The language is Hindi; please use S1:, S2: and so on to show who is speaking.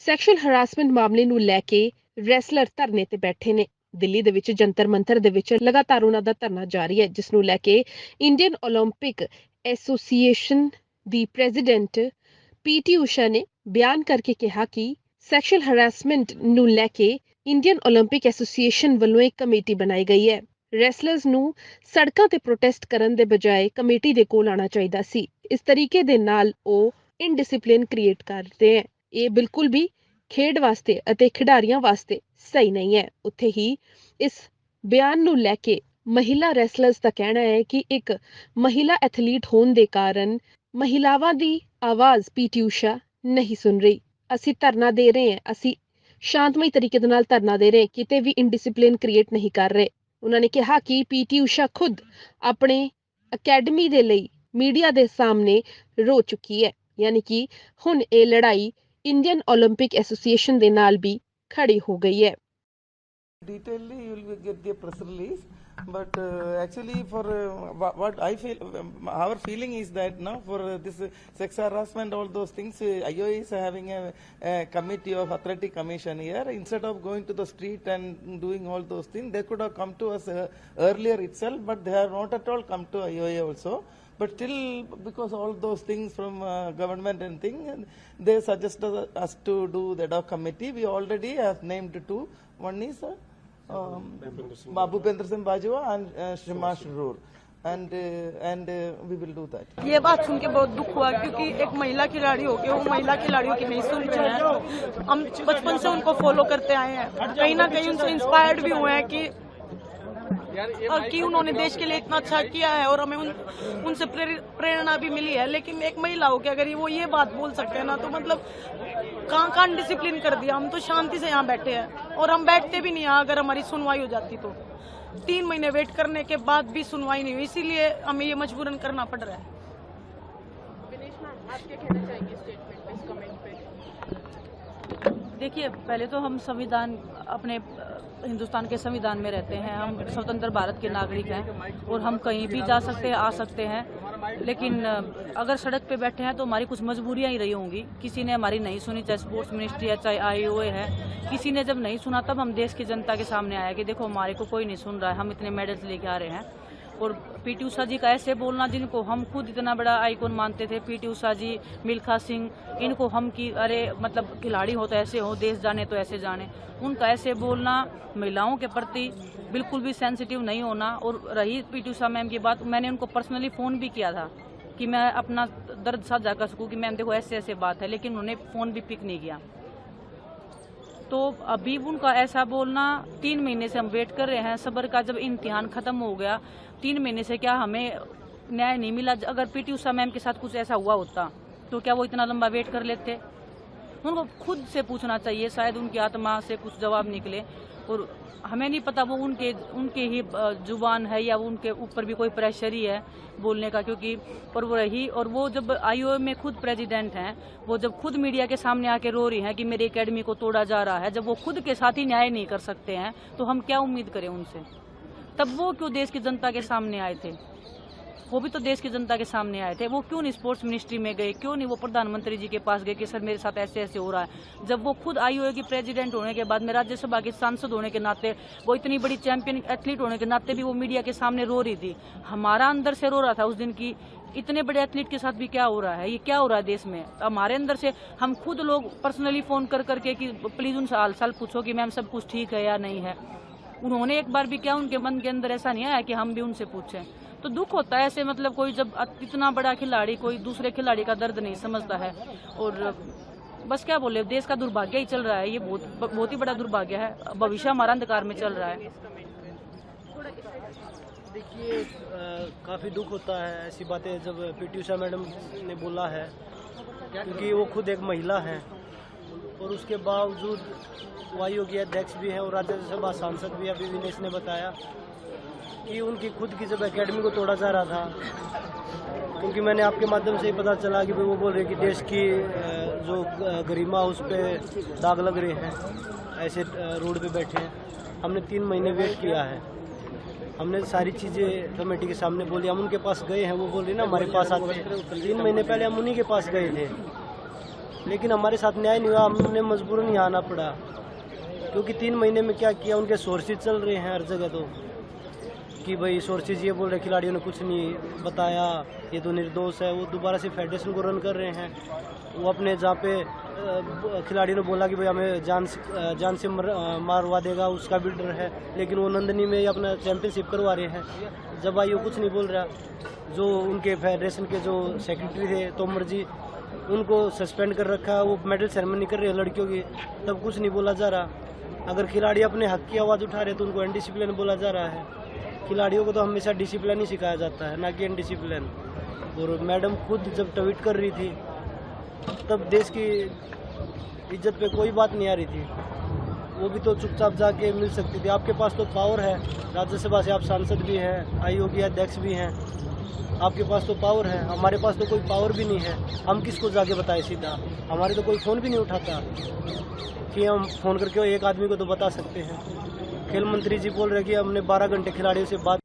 S1: ਸੈਕਸ਼ੂਅਲ ਹਰਾਸਮੈਂਟ ਮਾਮਲੇ ਨੂੰ ਲੈ ਕੇ ਰੈਸਲਰ ਧਰਨੇ ਤੇ ਬੈਠੇ ਨੇ। ਦਿੱਲੀ ਦੇ ਵਿੱਚ ਜੰਤਰ ਮੰਤਰ ਦੇ ਵਿੱਚ ਲਗਾਤਾਰ ਉਹਨਾਂ ਦਾ ਧਰਨਾ ਜਾਰੀ ਹੈ, ਜਿਸ ਨੂੰ ਲੈ ਕੇ ਇੰਡੀਅਨ ਓਲੰਪਿਕ ਐਸੋਸੀਏਸ਼ਨ ਦੀ ਪ੍ਰੈਜ਼ੀਡੈਂਟ ਪੀਟੀ ਊਸ਼ਾ ਨੇ ਬਿਆਨ ਕਰਕੇ ਕਿਹਾ ਕਿ ਸੈਕਸ਼ੂਅਲ ਹਰਾਸਮੈਂਟ ਨੂੰ ਲੈ ਕੇ ਇੰਡੀਅਨ ਓਲੰਪਿਕ ਐਸੋਸੀਏਸ਼ਨ ਵੱਲੋਂ ਇੱਕ ਕਮੇਟੀ ਬਣਾਈ ਗਈ ਹੈ। ਰੈਸਲਰਸ ਨੂੰ ਸੜਕਾਂ ਤੇ ਪ੍ਰੋਟੈਸਟ ਕਰਨ ਦੇ ਬਜਾਏ ਕਮੇਟੀ ਦੇ ਕੋਲ ਆਉਣਾ ਚਾਹੀਦਾ ਸੀ। ਇਸ ਤਰੀਕੇ ਦੇ ਨਾਲ ਉਹ ਇਨਡਿਸਪਲਿਨ ਕ੍ਰੀਏਟ ਕਰਦੇ ਹੈ। ਇਹ ਬਿਲਕੁਲ ਵੀ ਖੇਡ ਵਾਸਤੇ ਅਤੇ ਖਿਡਾਰੀਆਂ ਵਾਸਤੇ ਸਹੀ ਨਹੀਂ ਹੈ। ਉੱਥੇ ਹੀ ਇਸ ਬਿਆਨ ਨੂੰ ਲੈ ਕੇ ਮਹਿਲਾ ਰੈਸਲਰਸ ਦਾ ਕਹਿਣਾ ਹੈ ਕਿ ਇੱਕ ਮਹਿਲਾ ਐਥਲੀਟ ਹੋਣ ਦੇ ਕਾਰਨ ਮਹਿਲਾਵਾਂ ਦੀ ਆਵਾਜ਼ ਪੀਟੀ ਊਸ਼ਾ ਨਹੀਂ ਸੁਣ ਰਹੀ। ਅਸੀਂ ਧਰਨਾ ਦੇ ਰਹੇ ਹਾਂ, ਅਸੀਂ ਸ਼ਾਂਤਮਈ ਤਰੀਕੇ ਦੇ ਨਾਲ ਧਰਨਾ ਦੇ ਰਹੇ, ਕਿਤੇ ਵੀ ਇਨਡਿਸਪਲਿਨ ਕ੍ਰੀਏਟ ਨਹੀਂ ਕਰ ਰਹੇ। ਉਹਨਾਂ ਨੇ ਕਿਹਾ ਕਿ ਪੀਟੀ ਊਸ਼ਾ ਖੁਦ ਆਪਣੇ ਅਕੈਡਮੀ ਦੇ ਲਈ ਮੀਡੀਆ ਦੇ ਸਾਹਮਣੇ ਰੋ ਚੁੱਕੀ ਹੈ, ਯਾਨੀ ਕਿ ਹੁਣ ਇਹ ਲੜਾਈ ਇੰਡੀਅਨ ਓਲੰਪਿਕ ਐਸੋਸੀਏਸ਼ਨ ਦੇ ਨਾਲ ਵੀ ਖੜੀ ਹੋ ਗਈ ਹੈ।
S2: Detailedly, you will get the press release. But actually, for what I feel, our feeling is that now for this sex harassment, all those things, IOA is having a committee of athletic commission here. Instead of going to the street and doing all those things, they could have come to us earlier itself, but they have not at all come to IOA also. But still, because all those things from government and thing, they suggested us to do the ad hoc committee. We already have named two. One is Bhupender Singh Bajwa and Shimash Roor. And we will do that.
S3: ये बात सुन के बहुत दुख हुआ, क्योंकि एक महिला खिलाड़ी हो के वो महिला खिलाड़ियों की नहीं सुन रहे हैं। हम बचपन से उनको फॉलो करते आए हैं, कहीं ना कहीं उनसे इंस्पायर्ड भी हुए हैं कि उन्होंने देश के लिए इतना अच्छा किया है और हमें उनसे प्रेरणा भी मिली है। लेकिन एक महिला हो के अगर वो ये बात बोल सकते हैं ना, तो मतलब कहाँ डिसिप्लिन कर दिया। हम तो शांति से यहाँ बैठे हैं और हम बैठते भी नहीं यहाँ अगर हमारी सुनवाई हो जाती तो। 3 महीने वेट करने के बाद भी सुनवाई नहीं हुई, इसीलिए हमें ये मजबूरन करना पड़ रहा है।
S4: आप क्या कहना चाहेंगे स्टेटमेंट पे, इस कमेंट पे?
S5: देखिए, पहले तो हम संविधान अपने हिंदुस्तान के संविधान में रहते हैं, हम स्वतंत्र भारत के नागरिक हैं और हम कहीं भी जा सकते हैं, आ सकते हैं। लेकिन अगर सड़क पे बैठे हैं तो हमारी कुछ मजबूरियां ही रही होंगी। किसी ने हमारी नहीं सुनी, चाहे स्पोर्ट्स मिनिस्ट्री है, चाहे IOA है। किसी ने जब नहीं सुना तब हम देश की जनता के सामने आया कि देखो हमारे को कोई नहीं सुन रहा है, हम इतने मेडल्स लेके आ रहे हैं। और पीटी ऊषा जी का ऐसे बोलना, जिनको हम खुद इतना बड़ा आइकॉन मानते थे, पीटी ऊषा जी, मिल्खा सिंह, इनको हम कि अरे मतलब खिलाड़ी हो तो ऐसे हो, देश जाने तो ऐसे जाने। उनका ऐसे बोलना, महिलाओं के प्रति बिल्कुल भी सेंसिटिव नहीं होना। और रही पीटी ऊषा मैम की बात, मैंने उनको पर्सनली फ़ोन भी किया था कि मैं अपना दर्द साझा कर सकूँ कि मैम देखो ऐसे ऐसे बात है, लेकिन उन्होंने फ़ोन भी पिक नहीं किया। तो अभी उनका ऐसा बोलना, 3 महीने से हम वेट कर रहे हैं, सब्र का जब इम्तिहान खत्म हो गया, 3 महीने से क्या हमें न्याय नहीं मिला। अगर पीटी ऊषा मैम के साथ कुछ ऐसा हुआ होता तो क्या वो इतना लंबा वेट कर लेते? उनको खुद से पूछना चाहिए, शायद उनकी आत्मा से कुछ जवाब निकले। और हमें नहीं पता वो उनके ही जुबान है या उनके ऊपर भी कोई प्रेशर ही है बोलने का, क्योंकि पर वो रही। और वो जब IOA में खुद प्रेसिडेंट हैं, वो जब खुद मीडिया के सामने आके रो रही हैं कि मेरी एकेडमी को तोड़ा जा रहा है, जब वो खुद के साथ ही न्याय नहीं कर सकते हैं तो हम क्या उम्मीद करें उनसे? तब वो क्यों देश की जनता के सामने आए थे? वो भी तो देश की जनता के सामने आए थे। वो क्यों नहीं स्पोर्ट्स मिनिस्ट्री में गए? क्यों नहीं वो प्रधानमंत्री जी के पास गए कि सर मेरे साथ ऐसे ऐसे हो रहा है? जब वो खुद IOA की प्रेसिडेंट होने के बाद में, राज्यसभा के सांसद होने के नाते, वो इतनी बड़ी चैंपियन एथलीट होने के नाते भी वो मीडिया के सामने रो रही थी। हमारा अंदर से रो रहा था उस दिन की इतने बड़े एथलीट के साथ भी क्या हो रहा है, ये क्या हो रहा है देश में। हमारे अंदर से हम खुद लोग पर्सनली फ़ोन कर करके कि प्लीज़ उनसे हाल चाल पूछो कि मैम सब कुछ ठीक है या नहीं है। उन्होंने एक बार भी क्या, उनके मन के अंदर ऐसा नहीं आया कि हम भी उनसे पूछें। तो दुख होता है ऐसे, मतलब कोई जब इतना बड़ा खिलाड़ी कोई दूसरे खिलाड़ी का दर्द नहीं समझता है। और बस क्या बोले, देश का दुर्भाग्य ही चल रहा है, ये बहुत ही बड़ा दुर्भाग्य है। भविष्य हमारा अंधकार में चल रहा है।
S6: देखिए, काफ़ी दुख होता है ऐसी बातें जब पीटी ऊषा मैडम ने बोला है, क्योंकि वो खुद एक महिला हैं और उसके बावजूद वायु के अध्यक्ष भी हैं और राज्यसभा सांसद भी। अभी विनेश ने बताया कि उनकी खुद की जब एकेडमी को तोड़ा जा रहा था, क्योंकि मैंने आपके माध्यम से ही पता चला कि वो बोल रहे कि देश की जो गरिमा उस पर दाग लग रहे हैं, ऐसे रोड पे बैठे हैं। हमने 3 महीने वेट किया है, हमने सारी चीज़ें कमेटी के सामने बोली। हम उनके पास गए हैं, वो बोल रहे ना हमारे पास आते हैं। 3 महीने पहले हम उन्हीं के पास गए थे लेकिन हमारे साथ न्याय नहीं हुआ, हमने मजबूरन यहाँ आना पड़ा। क्योंकि 3 महीने में क्या किया, उनके सोर्सेज चल रहे हैं हर जगह तो कि भाई सोर्सेज ये बोल रहे खिलाड़ियों ने कुछ नहीं बताया, ये तो निर्दोष है। वो दोबारा से फेडरेशन को रन कर रहे हैं। वो अपने जहाँ पे खिलाड़ियों ने बोला कि भाई हमें जान से मारवा देगा, उसका भी डर है, लेकिन वो नंदनी में अपना चैंपियनशिप करवा रहे हैं। जब आई वो कुछ नहीं बोल रहा। जो उनके फेडरेशन के जो सेक्रेटरी थे तोमर जी, उनको सस्पेंड कर रखा, वो मेडल सेरेमनी कर रहे हैं लड़कियों की, तब कुछ नहीं बोला जा रहा। अगर खिलाड़ी अपने हक की आवाज़ उठा रहे तो उनको अनडिसिप्लिन बोला जा रहा है। खिलाड़ियों को तो हमेशा डिसिप्लिन ही सिखाया जाता है, ना कि अनडिसिप्लिन। और मैडम खुद जब ट्वीट कर रही थी तब देश की इज्जत पे कोई बात नहीं आ रही थी। वो भी तो चुपचाप जाके मिल सकती थी। आपके पास तो पावर है, राज्यसभा से आप सांसद भी हैं, आयोग के अध्यक्ष भी हैं, आपके पास तो पावर है। हमारे पास तो कोई पावर भी नहीं है। हम किसको जाके बताएं सीधा? हमारे तो कोई फ़ोन भी नहीं उठाता कि हम फ़ोन करके एक आदमी को तो बता सकते हैं। खेल मंत्री जी बोल रहे कि हमने 12 घंटे खिलाड़ियों से बात